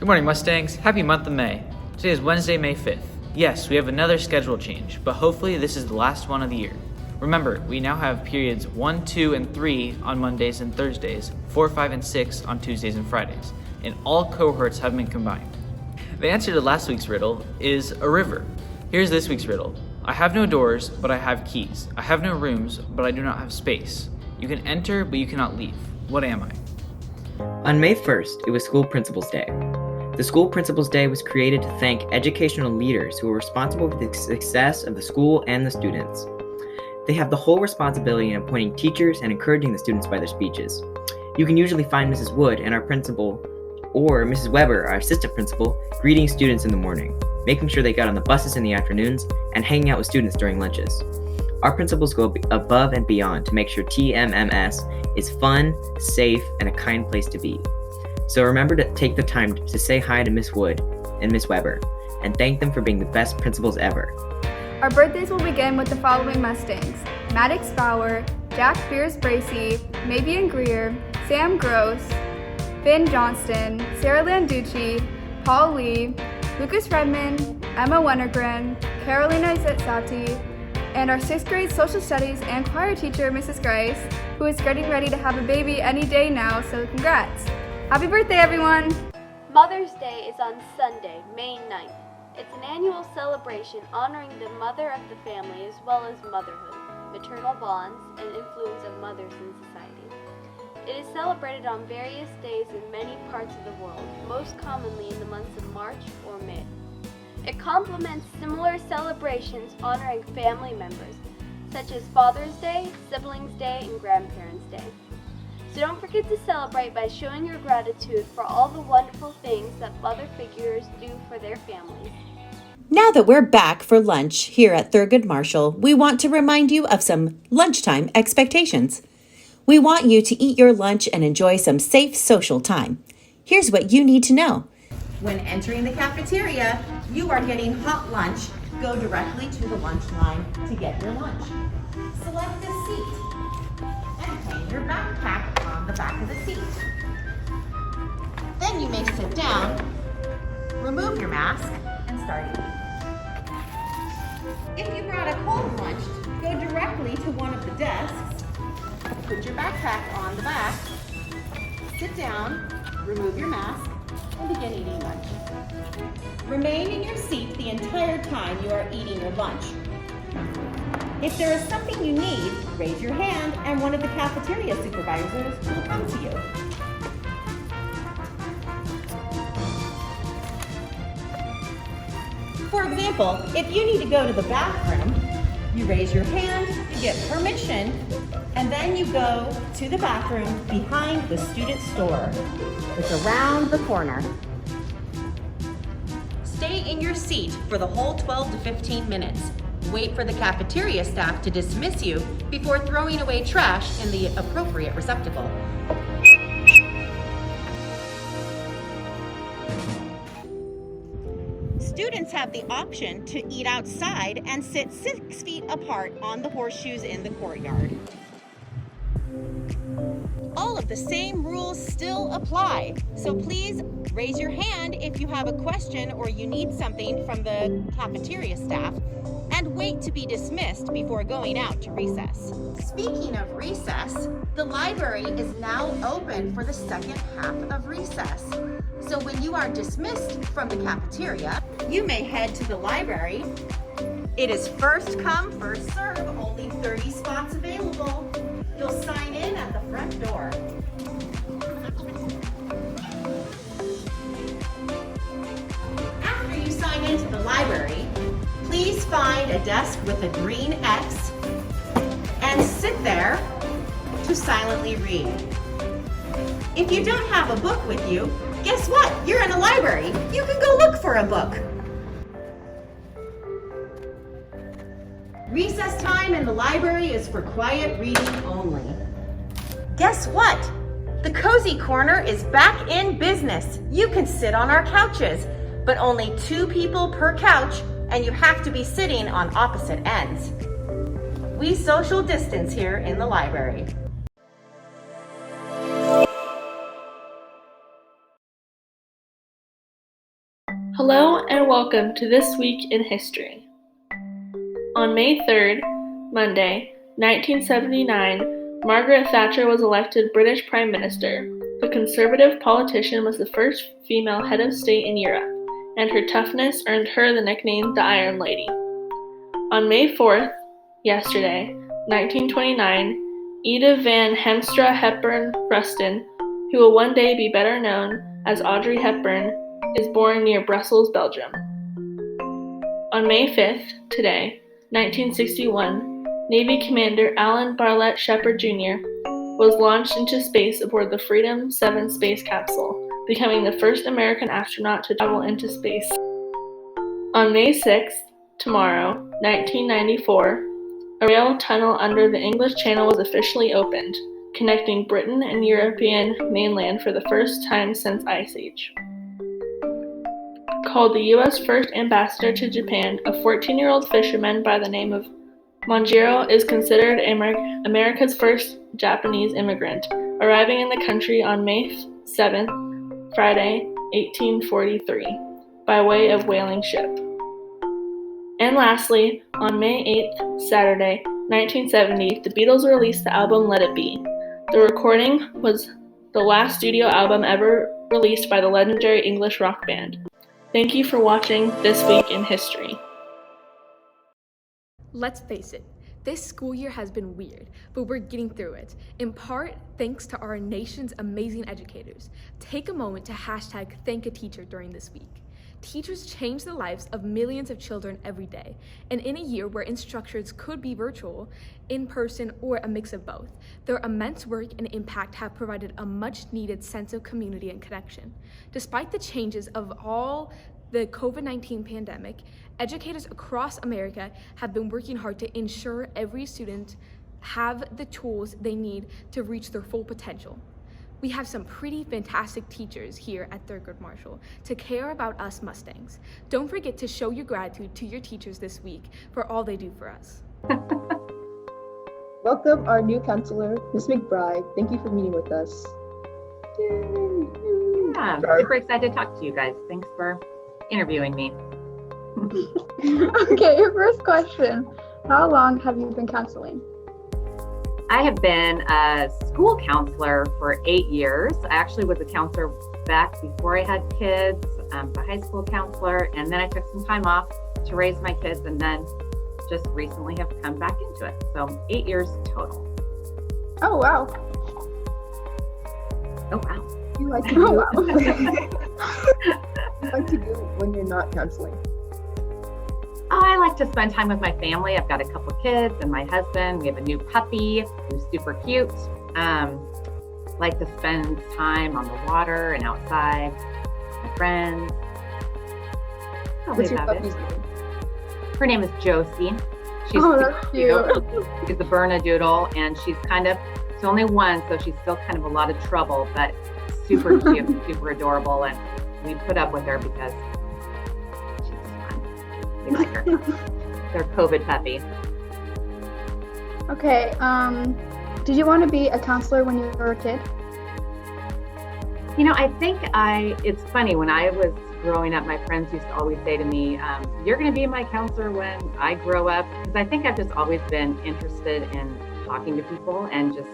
Good morning, Mustangs. Happy month of May. Today is Wednesday, May 5th. Yes, we have another schedule change, but hopefully this is the last one of the year. Remember, we now have periods 1, 2, and 3 on Mondays and Thursdays, 4, 5, and 6 on Tuesdays and Fridays, and all cohorts have been combined. The answer to last week's riddle is a river. Here's this week's riddle. I have no doors, but I have keys. I have no rooms, but I do not have space. You can enter, but you cannot leave. What am I? On May 1st, it was School Principals Day. The School Principals Day was created to thank educational leaders who were responsible for the success of the school and the students. They have the whole responsibility in appointing teachers and encouraging the students by their speeches. You can usually find Mrs. Wood and our principal, or Mrs. Weber, our assistant principal, greeting students in the morning, making sure they got on the buses in the afternoons, and hanging out with students during lunches. Our principals go above and beyond to make sure TMMS is fun, safe, and a kind place to be. So remember to take the time to say hi to Miss Wood and Miss Weber, and thank them for being the best principals ever. Our birthdays will begin with the following Mustangs: Maddox Bauer, Jack Beers Bracey, Mavian Greer, Sam Gross, Finn Johnston, Sarah Landucci, Paul Lee, Lucas Redmond, Emma Wennergren, Carolina Zetsati, and our 6th grade social studies and choir teacher, Mrs. Grice, who is getting ready to have a baby any day now, so congrats. Happy birthday, everyone! Mother's Day is on Sunday, May 9th. It's an annual celebration honoring the mother of the family as well as motherhood, maternal bonds, and influence of mothers in society. It is celebrated on various days in many parts of the world, most commonly in the months of March or May. It complements similar celebrations honoring family members, such as Father's Day, Siblings Day, and Grandparents' Day. So don't forget to celebrate by showing your gratitude for all the wonderful things that mother figures do for their families. Now that we're back for lunch here at Thurgood Marshall, we want to remind you of some lunchtime expectations. We want you to eat your lunch and enjoy some safe social time. Here's what you need to know. When entering the cafeteria, you are getting hot lunch. Go directly to the lunch line to get your lunch. Select a seat and hang your backpack on the back of the seat. Then you may sit down, remove your mask, and start eating. If you brought a cold lunch, go directly to one of the desks, put your backpack on the back, sit down, remove your mask, and begin eating lunch. Remain in your seat the entire time you are eating your lunch. If there is something you need, raise your hand and one of the cafeteria supervisors will come to you. For example, if you need to go to the bathroom, you raise your hand to get permission, and then you go to the bathroom behind the student store. It's around the corner. Stay in your seat for the whole 12 to 15 minutes. Wait for the cafeteria staff to dismiss you before throwing away trash in the appropriate receptacle. Students have the option to eat outside and sit 6 feet apart on the horseshoes in the courtyard. All of the same rules still apply, so please raise your hand if you have a question or you need something from the cafeteria staff, and wait to be dismissed before going out to recess. Speaking of recess, the library is now open for the second half of recess. So when you are dismissed from the cafeteria, you may head to the library. It is first come, first serve, only 30 spots available. You'll sign in at the front door. After you sign into the library, please find a desk with a green X and sit there to silently read. If you don't have a book with you, guess what? You're in a library. You can go look for a book. Recess time in the library is for quiet reading only. Guess what? The Cozy Corner is back in business. You can sit on our couches, but only 2 people per couch, and you have to be sitting on opposite ends. We social distance here in the library. Hello and welcome to This Week in History. On May 3rd, Monday, 1979, Margaret Thatcher was elected British Prime Minister. The Conservative politician was the first female head of state in Europe, and her toughness earned her the nickname the Iron Lady. On May 4th, yesterday, 1929, Edith Van Hemstra Hepburn Ruston, who will one day be better known as Audrey Hepburn, is born near Brussels, Belgium. On May 5th, today, 1961, Navy Commander Alan Bartlett Shepard Jr. was launched into space aboard the Freedom 7 space capsule, becoming the first American astronaut to travel into space. On May 6th, tomorrow, 1994, a rail tunnel under the English Channel was officially opened, connecting Britain and European mainland for the first time since Ice Age. Called the U.S. first ambassador to Japan, a 14-year-old fisherman by the name of Manjiro is considered America's first Japanese immigrant, arriving in the country on May 7th, Friday, 1843, by way of whaling ship. And lastly, on May 8th, Saturday, 1970, the Beatles released the album Let It Be. The recording was the last studio album ever released by the legendary English rock band. Thank you for watching This Week in History. Let's face it, this school year has been weird, but we're getting through it, in part thanks to our nation's amazing educators. Take a moment to hashtag thank a teacher during this week. Teachers change the lives of millions of children every day, and in a year where instructors could be virtual, in person, or a mix of both, their immense work and impact have provided a much-needed sense of community and connection. Despite the changes of all the COVID-19 pandemic, educators across America have been working hard to ensure every student have the tools they need to reach their full potential. We have some pretty fantastic teachers here at Thurgood Marshall to care about us Mustangs. Don't forget to show your gratitude to your teachers this week for all they do for us. Welcome our new counselor, Ms. McBride. Thank you for meeting with us. Yeah, I'm super excited to talk to you guys. Thanks for interviewing me. Okay, your first question. How long have you been counseling? I have been a school counselor for 8 years. I actually was a counselor back before I had kids, a high school counselor, and then I took some time off to raise my kids, and then just recently have come back into it. So 8 years total. Oh, wow. Oh, wow. You like to do what you like to do when you're not counseling? Oh, I like to spend time with my family. I've got a couple kids and my husband. We have a new puppy who's super cute. Like to spend time on the water and outside with my friends. What's your puppy's name? Her name is Josie. She's that's cute. She's a Bernedoodle, and she's only one, so she's still kind of a lot of trouble, but super cute, super adorable, and we put up with her because we like her. They're COVID puppy. Okay, did you want to be a counselor when you were a kid? You know, I think it's funny, when I was growing up, my friends used to always say to me, you're going to be my counselor when I grow up, because I think I've just always been interested in talking to people and just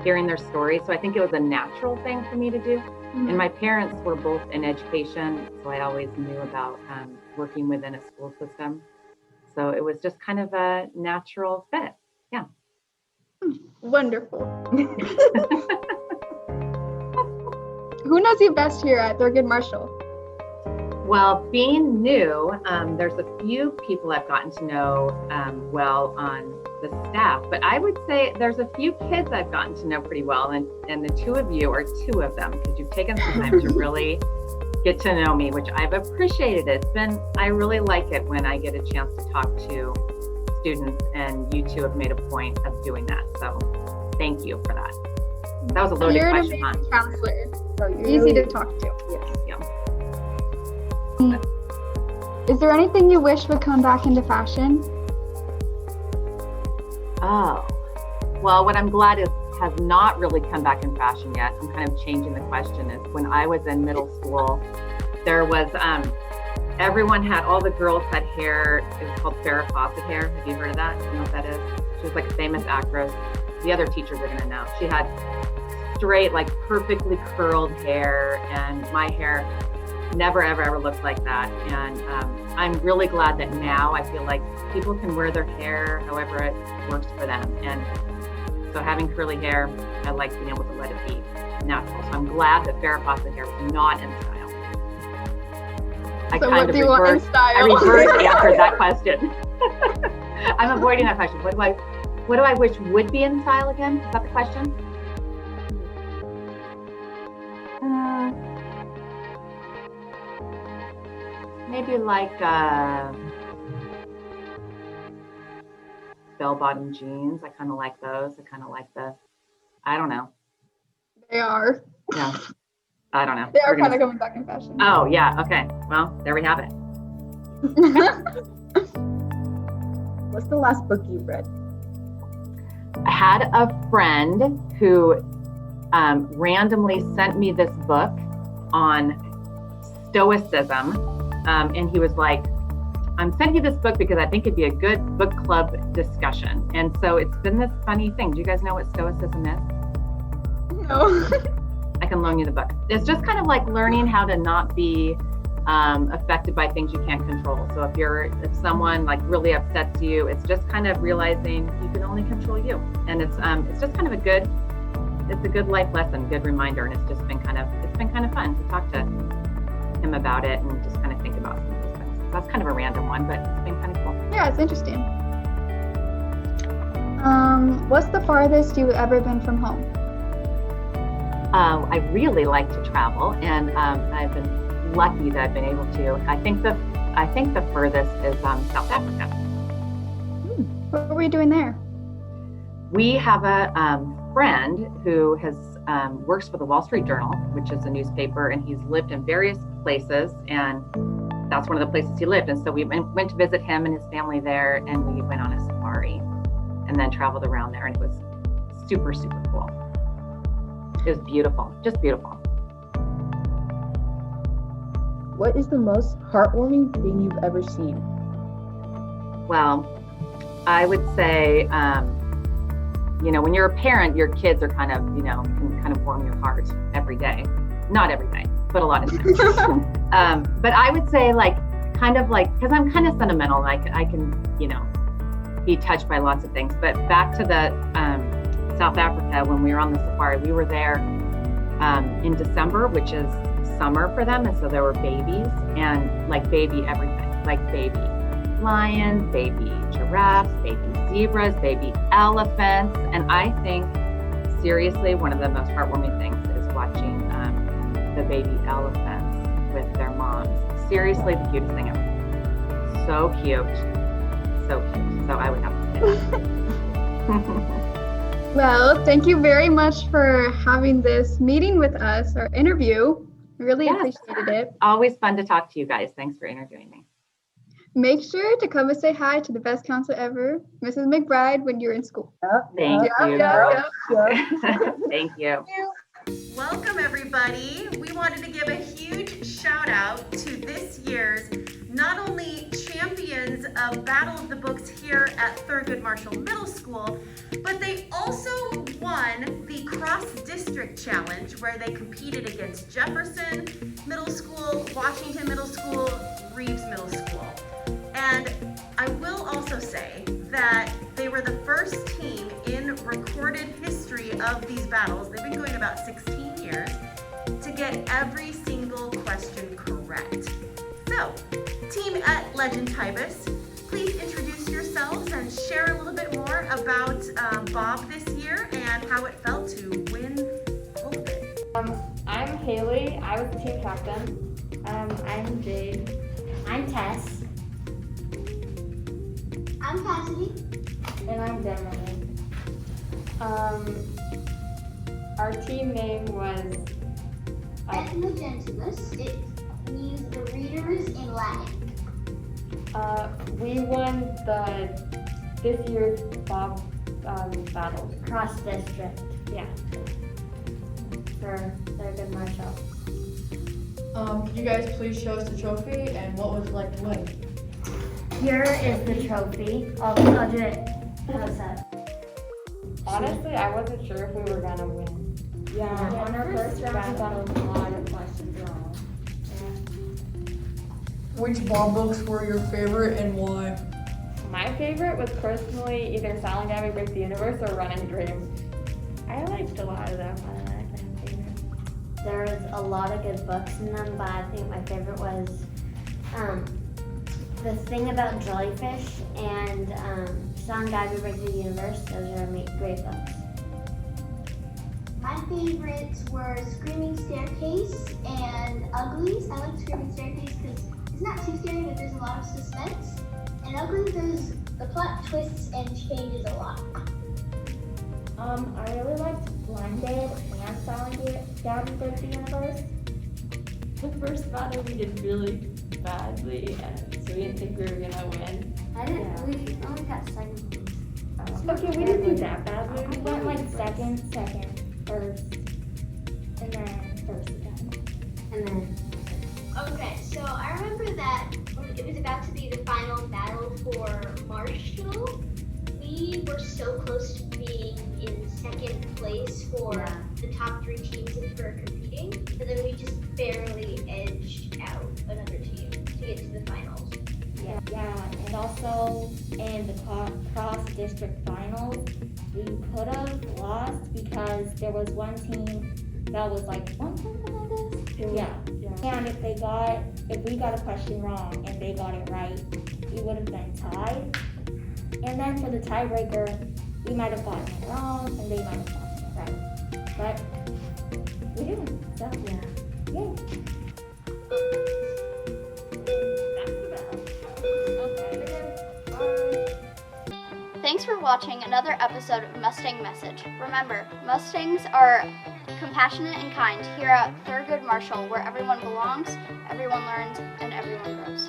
hearing their stories. So I think it was a natural thing for me to do. Mm-hmm. And my parents were both in education, so I always knew about working within a school system. So it was just kind of a natural fit. Yeah. Wonderful. Who knows you best here at Thurgood Marshall? Well, being new, there's a few people I've gotten to know well on the staff, but I would say there's a few kids I've gotten to know pretty well, and the two of you are two of them, because you've taken some time to really get to know me, which I've appreciated. I really like it when I get a chance to talk to students, and you two have made a point of doing that. So thank you for that. That was a loaded You're question, an huh? amazing counselor. So you're Easy really, to talk to. Yes. Yeah. Is there anything you wish would come back into fashion? Oh, well, what I'm glad is has not really come back in fashion yet. I'm kind of changing the question. Is when I was in middle school, There was, everyone had, all the girls had hair. It was called Farrah Fawcett hair. Have you heard of that? You know what that is? She was like a famous actress. The other teachers are gonna know. She had straight, like perfectly curled hair, and my hair never, ever looked like that. And I'm really glad that now I feel like people can wear their hair however it works for them. And so having curly hair, I like being able to let it be natural. So I'm glad that Farrah Fawcett hair was not in style. So what do you want in style? I reversed answered that question. I'm avoiding that question. What do I wish would be in style again? Is that the question? Maybe like bell-bottom jeans. I kind of like those. I kind of like I don't know. They are. Yeah. I don't know. They are kind of coming back in fashion. Oh, yeah. Okay. Well, there we have it. What's the last book you read? I had a friend who randomly sent me this book on stoicism. And he was like, I'm sending you this book because I think it'd be a good book club discussion. And so it's been this funny thing. Do you guys know what stoicism is? No. I can loan you the book. It's just kind of like learning how to not be affected by things you can't control. So if someone like really upsets you, it's just kind of realizing you can only control you. And it's just kind of a good life lesson, good reminder. And it's been kind of fun to talk to him about it and just kind of think about some of those things. That's kind of a random one, but it's been kind of cool. Yeah, it's interesting. What's the farthest you've ever been from home? I really like to travel, and I've been lucky that I've been able to. I think the furthest is South Africa. What were you doing there? We have a friend who has works for the Wall Street Journal, which is a newspaper, and he's lived in various places, and that's one of the places he lived. And so we went to visit him and his family there, and we went on a safari and then traveled around there, and it was super, super cool. It was beautiful, just beautiful. What is the most heartwarming thing you've ever seen? Well, I would say, when you're a parent, your kids are kind of, can kind of warm your heart every day. Not every day, but a lot of times. But I would say because I'm kind of sentimental, I can, be touched by lots of things. But back to the South Africa, when we were on the safari, we were there in December, which is summer for them. And so there were babies and like baby everything, like baby lions, baby giraffes, baby zebras, baby elephants. And I think seriously, one of the most heartwarming things is watching the baby elephants with their moms. Seriously, the cutest thing ever. So cute. So cute. So I would have to say that. Well, thank you very much for having this meeting with us, our interview. Really appreciated it. Always fun to talk to you guys. Thanks for interviewing me. Make sure to come and say hi to the best counselor ever, Mrs. McBride, when you're in school. Thank you. Yeah. Thank you. Welcome, everybody. We wanted to give a huge shout out to this year's not only champions of Battle of the Books here at Thurgood Marshall Middle School, but they also won the Cross District Challenge, where they competed against Jefferson Middle School, Washington Middle School, Reeves Middle School. And I will also say that they were the first team in recorded history of these battles, they've been going about 16 years, to get every single question correct. So, team at Legend Tybus, please introduce yourselves and share a little bit more about Bob this year and how it felt to win both of it. I'm Haley. I was the team captain. I'm Jade. I'm Tess. I'm Cassidy. And I'm Demily. Our team name was Ethnogentilus. It means the readers in Latin. we won this year's Bob battle. Cross district. Yeah. For Thurgood Marshall. Could you guys please show us the trophy and what was it like to win? Here is the trophy. I'll do it. How's that? Honestly, I wasn't sure if we were gonna win. Yeah, on our first round, we got a lot of questions wrong. Which Bob books were your favorite and why? My favorite was personally either Silent Gabby Break the Universe or Run and Dream. I liked a lot of them. There was a lot of good books in them, but I think my favorite was The Thing About Jellyfish and Silent Gabby Break the Universe. Those are great books. My favorites were Screaming Staircase and Uglies. I like Screaming Staircase because it's not too scary, but there's a lot of suspense. And Uglies, the plot twists and changes a lot. I really liked Blended and Silent Gabby Break the Universe. The first battle we did really badly, and so we didn't think we were gonna win. We only got second place. Okay, we didn't do that badly. We went like second, first, and then first again. And then. Okay, so I remember that when it was about to be the final battle for Marshall, we were so close to being in second place for the top 3 teams that were competing, but then we just barely edged out another team to get to the finals. Yeah, and also in the cross-district finals, we could have lost because there was one team that was like 1 point behind us. Yeah. And if we got a question wrong and they got it right, we would have been tied. And then for the tiebreaker, we might have gotten it wrong and they might have gotten it right. But we didn't. So yay. Thanks for watching another episode of Mustang Message. Remember, Mustangs are compassionate and kind here at Thurgood Marshall, where everyone belongs, everyone learns, and everyone grows.